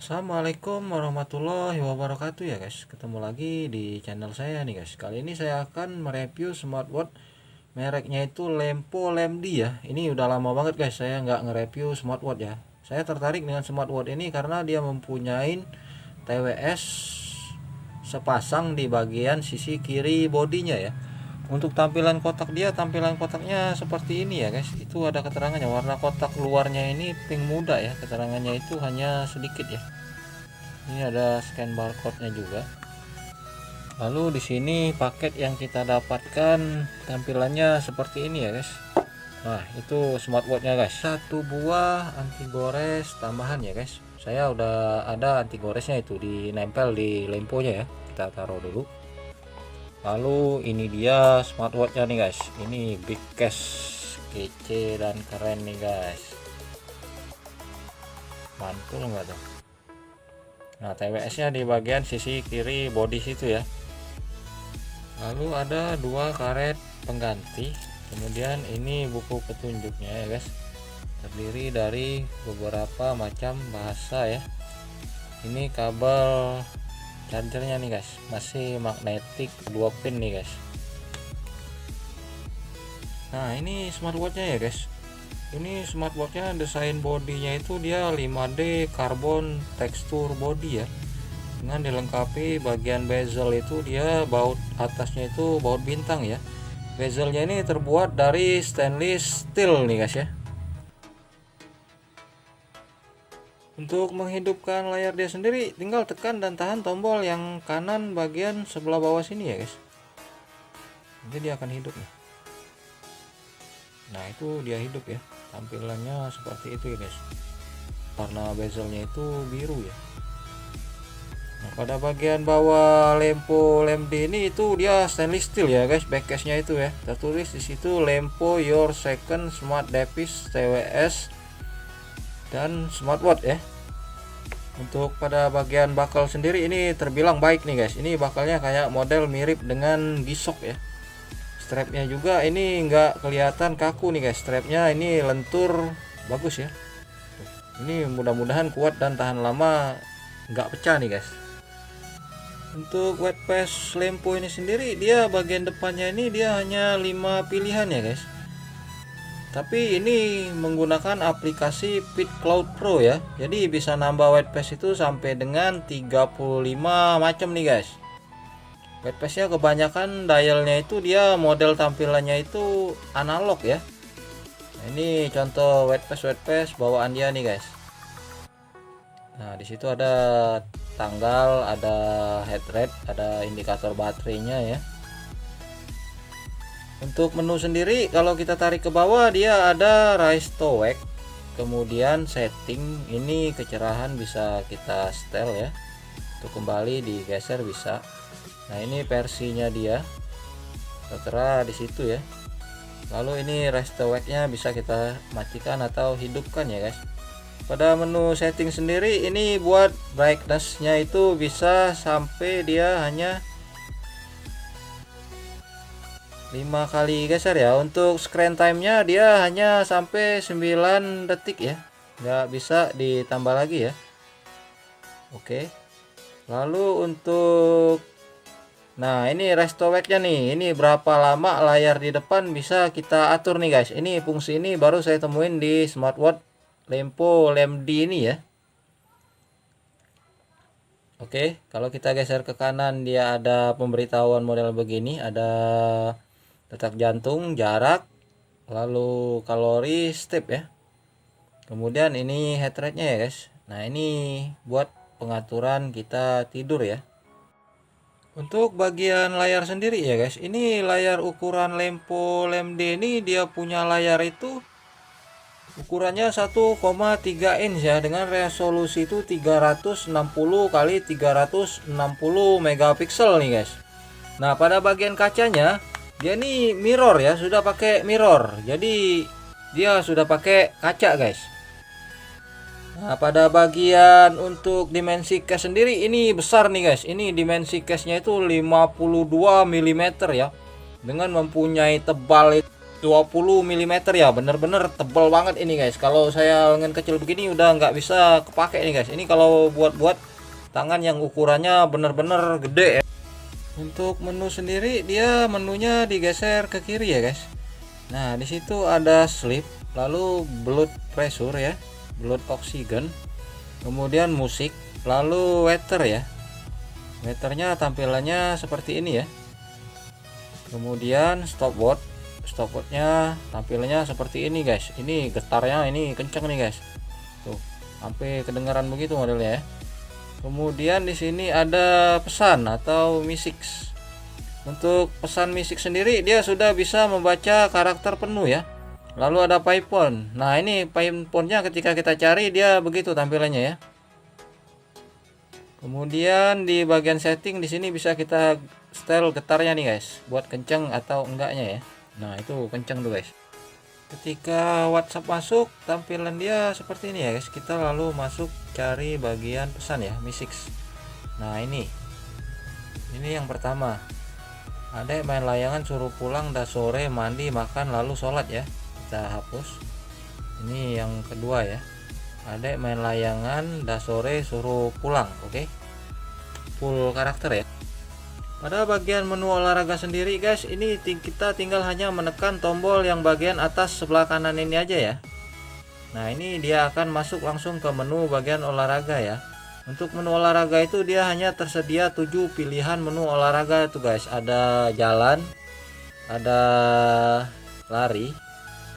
Assalamualaikum warahmatullahi wabarakatuh ya guys. Ketemu lagi di channel saya nih guys. Kali ini saya akan mereview smartwatch mereknya itu Lempo Lemdi ya. Ini udah lama banget guys saya nggak nge-review smartwatch ya. Saya tertarik dengan smartwatch ini karena dia mempunyai TWS sepasang di bagian sisi kiri bodinya ya. Untuk tampilan kotaknya seperti ini ya guys. Itu ada keterangannya, warna kotak luarnya ini pink muda ya. Keterangannya itu hanya sedikit ya. Ini ada scan barcode-nya juga. Lalu di sini paket yang kita dapatkan tampilannya seperti ini ya guys. Nah, itu smartwatch-nya guys. Satu buah anti gores tambahan ya guys. Saya udah ada anti goresnya itu dinempel di lemponya ya. Kita taruh dulu. Lalu ini dia smartwatch-nya nih guys. Ini big case, kece dan keren nih guys. Mantul nggak tuh? Nah, TWS-nya di bagian sisi kiri body situ ya. Lalu ada dua karet pengganti. Kemudian ini buku petunjuknya ya guys. Terdiri dari beberapa macam bahasa ya. Ini kabel chargernya nih guys, masih magnetik 2 pin nih guys. Nah, ini smartwatchnya ya guys. Ini smartwatchnya desain bodinya itu dia 5D carbon tekstur body ya, dengan dilengkapi bagian bezel itu dia baut atasnya itu baut bintang ya. Bezelnya ini terbuat dari stainless steel nih guys ya. Untuk menghidupkan layar dia sendiri tinggal tekan dan tahan tombol yang kanan bagian sebelah bawah sini ya guys. Nanti dia akan hidup nih. Nah, itu dia hidup ya. Tampilannya seperti itu ya guys. Warna bezelnya itu biru ya. Nah, pada bagian bawah Lempo Lemdi ini itu dia stainless steel ya guys, backcase-nya itu ya. Tertulis di situ Lempo Your Second Smart Device TWS dan smartwatch ya. Untuk pada bagian bakal sendiri ini terbilang baik nih guys. Ini bakalnya kayak model mirip dengan G-Shock ya. Strapnya juga ini nggak kelihatan kaku nih guys. Strapnya ini lentur bagus ya. Ini mudah-mudahan kuat dan tahan lama, nggak pecah nih guys. Untuk wet patch Lempo ini sendiri dia bagian depannya ini dia hanya 5 pilihan ya guys. Tapi ini menggunakan aplikasi Fit Cloud Pro ya. Jadi bisa nambah white patch itu sampai dengan 35 macam nih guys. White patch-nya kebanyakan dialnya itu dia model tampilannya itu analog ya. Nah, ini contoh white patch bawaan dia nih guys. Nah, di situ ada tanggal, ada head rate, ada indikator baterainya ya. Untuk menu sendiri kalau kita tarik ke bawah dia ada raise to wake, kemudian setting, ini kecerahan bisa kita setel ya. Untuk kembali digeser bisa. Nah, ini versinya dia. Tertera di situ ya. Lalu ini raise to wake-nya bisa kita matikan atau hidupkan ya guys. Pada menu setting sendiri ini buat brightness-nya itu bisa sampai dia hanya 5 kali geser ya. Untuk screen time-nya dia hanya sampai 9 detik ya, nggak bisa ditambah lagi ya. Oke, lalu untuk ini resto wake-nya nih, ini berapa lama layar di depan bisa kita atur nih guys. Ini fungsi ini baru saya temuin di smartwatch Lempo Lemdi ini ya. Oke, kalau kita geser ke kanan dia ada pemberitahuan model begini, ada detak jantung, jarak, lalu kalori, step ya. Kemudian ini heart rate-nya ya guys. Nah, ini buat pengaturan kita tidur ya. Untuk bagian layar sendiri ya guys, ini layar ukuran Lempo Lemdi ini dia punya layar itu ukurannya 1,3 inch ya, dengan resolusi itu 360 kali 360 megapiksel nih guys. Nah, pada bagian kacanya dia ini mirror ya, sudah pakai mirror. Jadi dia sudah pakai kaca guys. Nah, pada bagian untuk dimensi case sendiri ini besar nih guys. Ini dimensi case-nya itu 52 mm ya. Dengan mempunyai tebal itu 20 mm ya, bener-bener tebal banget ini guys. Kalau saya lengan kecil begini udah nggak bisa kepake ini guys. Ini kalau buat tangan yang ukurannya bener-bener gede ya. Untuk menu sendiri dia menunya digeser ke kiri ya guys. Nah di situ ada sleep, lalu blood pressure ya, blood oxygen, kemudian musik, lalu weather ya. Weathernya tampilannya seperti ini ya. Kemudian stopwatchnya tampilannya seperti ini guys. Ini getarnya ini kenceng nih guys. Tuh, sampai kedengaran begitu modelnya ya. Kemudian di sini ada pesan atau music. Untuk pesan music sendiri dia sudah bisa membaca karakter penuh ya. Lalu ada pipephone. Nah, ini pipephone-nya ketika kita cari dia begitu tampilannya ya. Kemudian di bagian setting di sini bisa kita style getarnya nih guys, buat kenceng atau enggaknya ya. Nah, itu kenceng tuh guys. Ketika WhatsApp masuk, tampilan dia seperti ini ya guys. Kita lalu masuk cari bagian pesan ya, music. Nah, ini yang pertama. Ada main layangan suruh pulang dah sore, mandi, makan lalu sholat ya. Kita hapus. Ini yang kedua ya. Ada main layangan dah sore suruh pulang. Oke. Full karakter ya. Pada bagian menu olahraga sendiri guys, ini kita tinggal hanya menekan tombol yang bagian atas sebelah kanan ini aja ya. Nah, ini dia akan masuk langsung ke menu bagian olahraga ya. Untuk menu olahraga itu dia hanya tersedia 7 pilihan menu olahraga itu guys. Ada jalan, ada lari,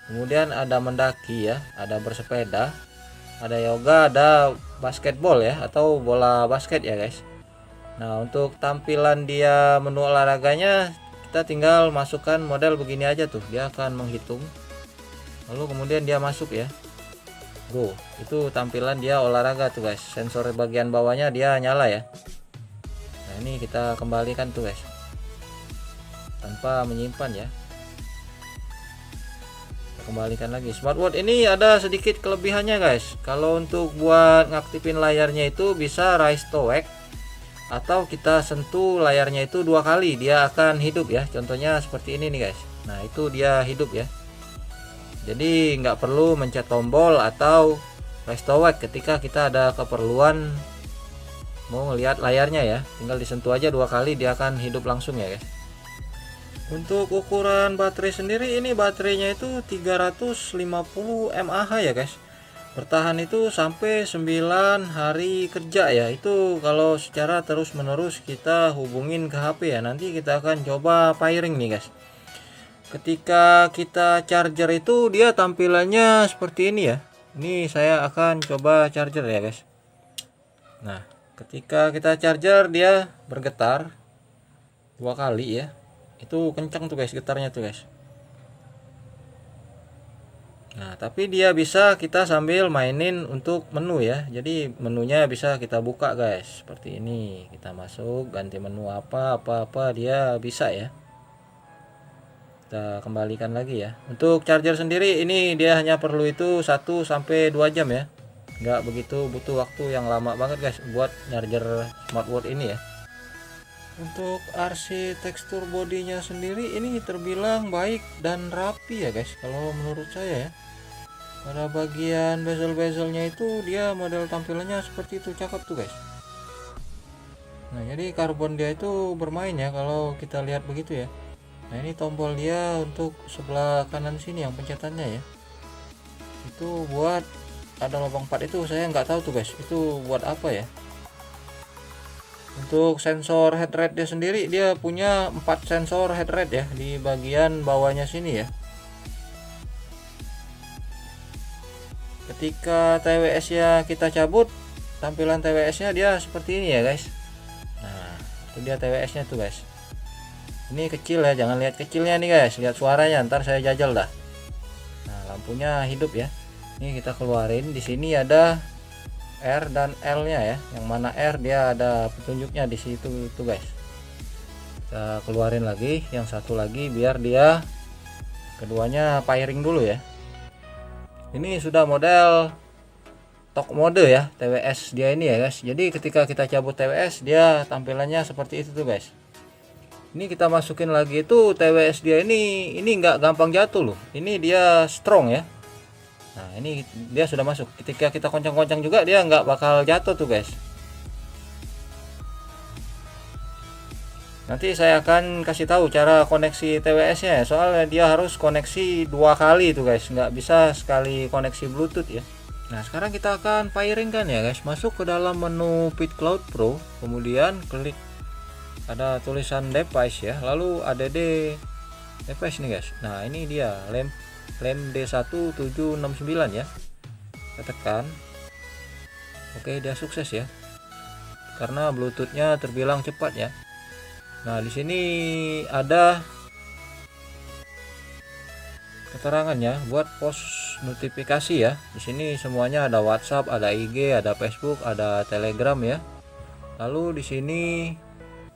kemudian ada mendaki ya, ada bersepeda, ada yoga, ada basketball ya atau bola basket ya guys. Nah, untuk tampilan dia menu olahraganya kita tinggal masukkan model begini aja tuh, dia akan menghitung lalu kemudian dia masuk ya, go. Itu tampilan dia olahraga tuh guys. Sensor bagian bawahnya dia nyala ya. Nah, ini kita kembalikan tuh guys tanpa menyimpan ya. Kita kembalikan lagi. Smartwatch ini ada sedikit kelebihannya guys. Kalau untuk buat ngaktifin layarnya itu bisa raise to wake atau kita sentuh layarnya itu 2 kali dia akan hidup ya. Contohnya seperti ini nih guys. Nah, itu dia hidup ya. Jadi nggak perlu mencet tombol atau raise to wake ketika kita ada keperluan mau ngelihat layarnya ya. Tinggal disentuh aja 2 kali dia akan hidup langsung ya guys. Untuk ukuran baterai sendiri ini baterainya itu 350 mAh ya guys. Bertahan itu sampai 9 hari kerja ya. Itu kalau secara terus menerus kita hubungin ke HP ya. Nanti kita akan coba pairing nih guys. Ketika kita charger itu dia tampilannya seperti ini ya. Ini saya akan coba charger ya guys. Nah, ketika kita charger dia bergetar 2 kali ya. Itu kencang tuh guys getarnya tuh guys. Nah, tapi dia bisa kita sambil mainin untuk menu ya. Jadi menunya bisa kita buka guys. Seperti ini. Kita masuk ganti menu apa dia bisa ya. Kita kembalikan lagi ya. Untuk charger sendiri ini dia hanya perlu itu 1 sampai 2 jam ya. Nggak begitu butuh waktu yang lama banget guys buat charger smartwatch ini ya. Untuk arsitektur bodinya sendiri ini terbilang baik dan rapi ya guys kalau menurut saya ya. Pada bagian bezel-bezelnya itu dia model tampilannya seperti itu, cakep tuh guys. Nah, jadi karbon dia itu bermain ya kalau kita lihat begitu ya. Nah, ini tombol dia untuk sebelah kanan sini yang pencetannya ya. Itu buat ada lubang 4 itu saya nggak tahu tuh guys. Itu buat apa ya? Untuk sensor head rate dia sendiri dia punya 4 sensor head rate ya di bagian bawahnya sini ya. Ketika TWS nya kita cabut, tampilan TWS nya dia seperti ini ya guys. Nah, itu dia TWS nya tuh guys. Ini kecil ya, jangan lihat kecilnya nih guys, lihat suaranya, ntar saya jajal dah. Nah, lampunya hidup ya. Ini kita keluarin, di sini ada R dan L nya ya. Yang mana R dia ada petunjuknya di situ tuh guys. Kita keluarin lagi, yang satu lagi biar dia keduanya pairing dulu ya. Ini sudah model talk mode ya TWS dia ini ya guys. Jadi ketika kita cabut TWS dia tampilannya seperti itu tuh guys. Ini kita masukin lagi itu TWS dia ini nggak gampang jatuh loh. Ini dia strong ya. Nah ini dia sudah masuk. Ketika kita koncang-koncang juga dia nggak bakal jatuh tuh guys. Nanti saya akan kasih tahu cara koneksi TWS-nya ya. Soalnya dia harus koneksi 2 kali tuh guys. Nggak bisa sekali koneksi Bluetooth ya. Nah sekarang kita akan pairing kan ya guys. Masuk ke dalam menu PitCloud Pro. Kemudian klik ada tulisan device ya, lalu add device nih guys. Nah ini dia lem D1769 ya, kita tekan. Oke, dia sukses ya karena bluetoothnya terbilang cepat ya. Nah di sini ada keterangannya buat post notifikasi ya. Di sini semuanya ada WhatsApp, ada IG, ada Facebook, ada Telegram ya. Lalu di sini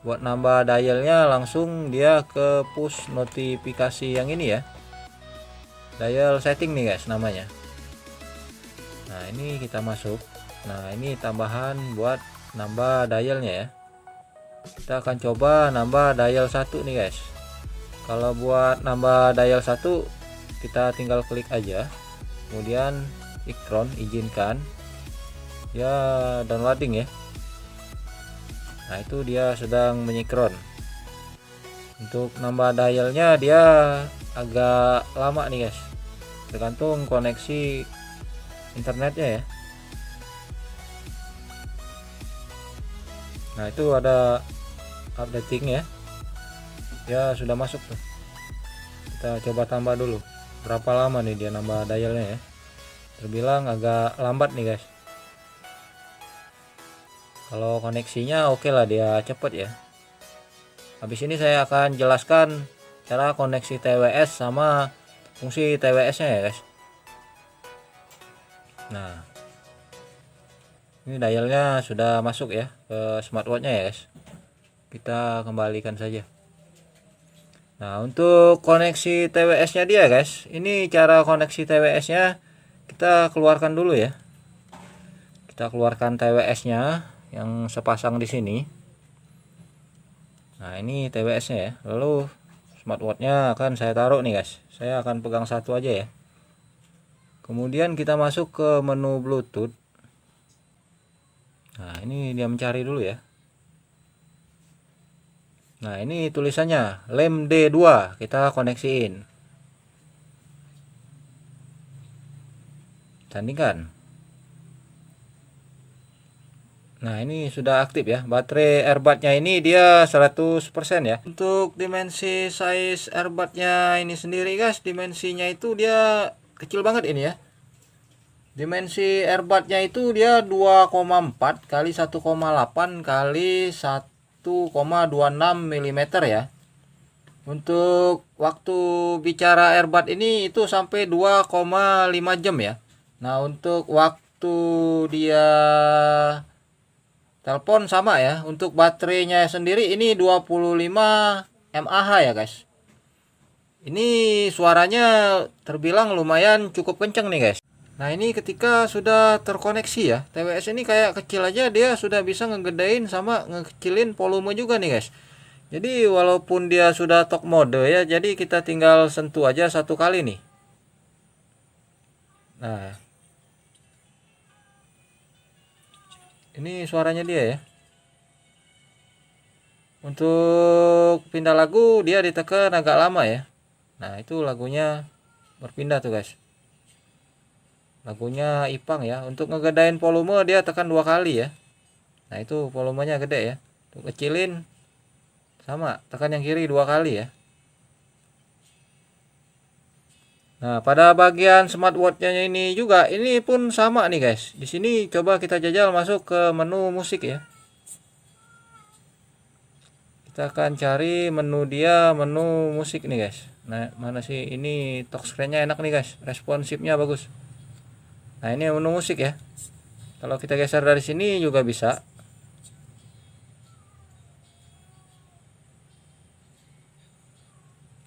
buat nambah dialnya langsung dia ke push notifikasi yang ini ya, dial setting nih guys namanya. Nah ini kita masuk. Nah ini tambahan buat nambah dialnya ya. Kita akan coba nambah dial 1 nih guys. Kalau buat nambah dial 1 kita tinggal klik aja, kemudian ikron izinkan ya, downloading ya. Nah itu dia sedang menyikron. Untuk nambah dialnya dia agak lama nih guys, tergantung koneksi internetnya ya. Nah itu ada updating ya, ya sudah masuk tuh. Kita coba tambah dulu berapa lama nih dia nambah dialnya ya. Terbilang agak lambat nih guys. Kalau koneksinya oke lah, dia cepet ya. Habis ini saya akan jelaskan cara koneksi TWS sama fungsi TWS nya ya guys. Nah ini dialnya sudah masuk ya ke smartwatch nya ya guys. Kita kembalikan saja. Nah untuk koneksi TWS nya dia guys, ini cara koneksi TWS nya kita keluarkan dulu ya. Kita keluarkan TWS nya yang sepasang di sini. Nah ini TWS nya ya. Lalu smartwatch nya akan saya taruh nih guys. Saya akan pegang satu aja ya. Kemudian kita masuk ke menu Bluetooth. Nah ini dia mencari dulu ya. Nah ini tulisannya lem D2, kita koneksiin. Sandingkan. Nah ini sudah aktif ya. Baterai earbudnya ini dia 100% ya. Untuk dimensi size earbudnya ini sendiri guys, dimensinya itu dia kecil banget ini ya. Dimensi earbudnya itu dia 2,4 kali 1,8 kali 1,26 mm ya. Untuk waktu bicara earbud ini itu sampai 2,5 jam ya. Nah untuk waktu dia telepon sama ya. Untuk baterainya sendiri ini 25 mAh ya guys. Ini suaranya terbilang lumayan cukup kenceng nih guys. Nah ini ketika sudah terkoneksi ya, TWS ini kayak kecil aja dia sudah bisa ngegedein sama ngekecilin volume juga nih guys. Jadi walaupun dia sudah talk mode ya, jadi kita tinggal sentuh aja satu kali nih. Nah ini suaranya dia ya. Untuk pindah lagu dia ditekan agak lama ya. Nah itu lagunya berpindah tuh guys. Lagunya Ipang ya. Untuk ngegedain volume dia tekan 2 kali ya. Nah itu volumenya gede ya. Untuk kecilin sama, tekan yang kiri 2 kali ya. Nah pada bagian smartwatch-nya ini juga ini pun sama nih guys. Di sini coba kita jajal masuk ke menu musik ya. Kita akan cari menu dia, menu musik nih guys. Nah mana sih ini, touchscreen-nya enak nih guys, responsifnya bagus. Nah ini menu musik ya. Kalau kita geser dari sini juga bisa.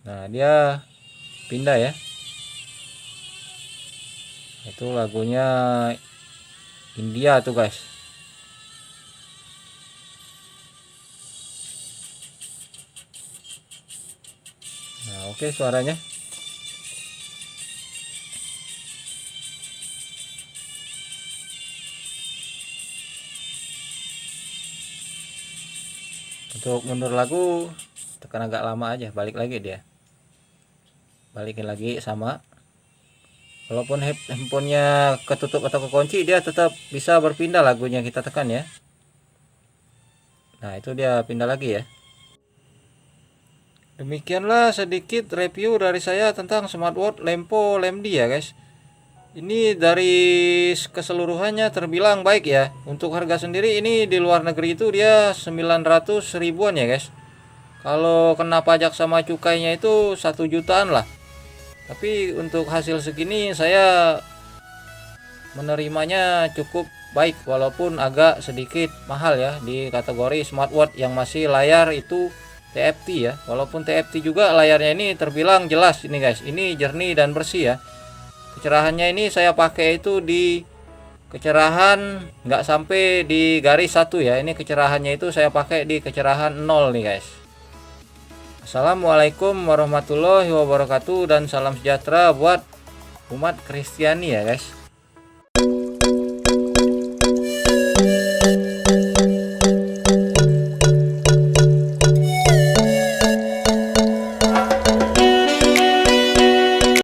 Nah dia pindah ya. Itu lagunya India tuh guys. Oke suaranya. Untuk mundur lagu tekan agak lama aja, balik lagi dia. Balikin lagi sama. Walaupun handphonenya ketutup atau kekunci, dia tetap bisa berpindah lagunya kita tekan ya. Nah, itu dia pindah lagi ya. Demikianlah sedikit review dari saya tentang smartwatch Lempo Lemdi ya guys. Ini dari keseluruhannya terbilang baik ya. Untuk harga sendiri ini di luar negeri itu dia 900 ribuan ya guys. Kalau kena pajak sama cukainya itu 1 jutaan lah. Tapi untuk hasil segini saya menerimanya cukup baik, walaupun agak sedikit mahal ya di kategori smartwatch yang masih layar itu TFT ya. Walaupun TFT juga layarnya ini terbilang jelas ini guys. Ini jernih dan bersih ya. Kecerahannya ini saya pakai itu di kecerahan nggak sampai di garis 1 ya. Ini kecerahannya itu saya pakai di kecerahan 0 nih guys. Assalamualaikum warahmatullahi wabarakatuh dan salam sejahtera buat umat Kristiani ya guys.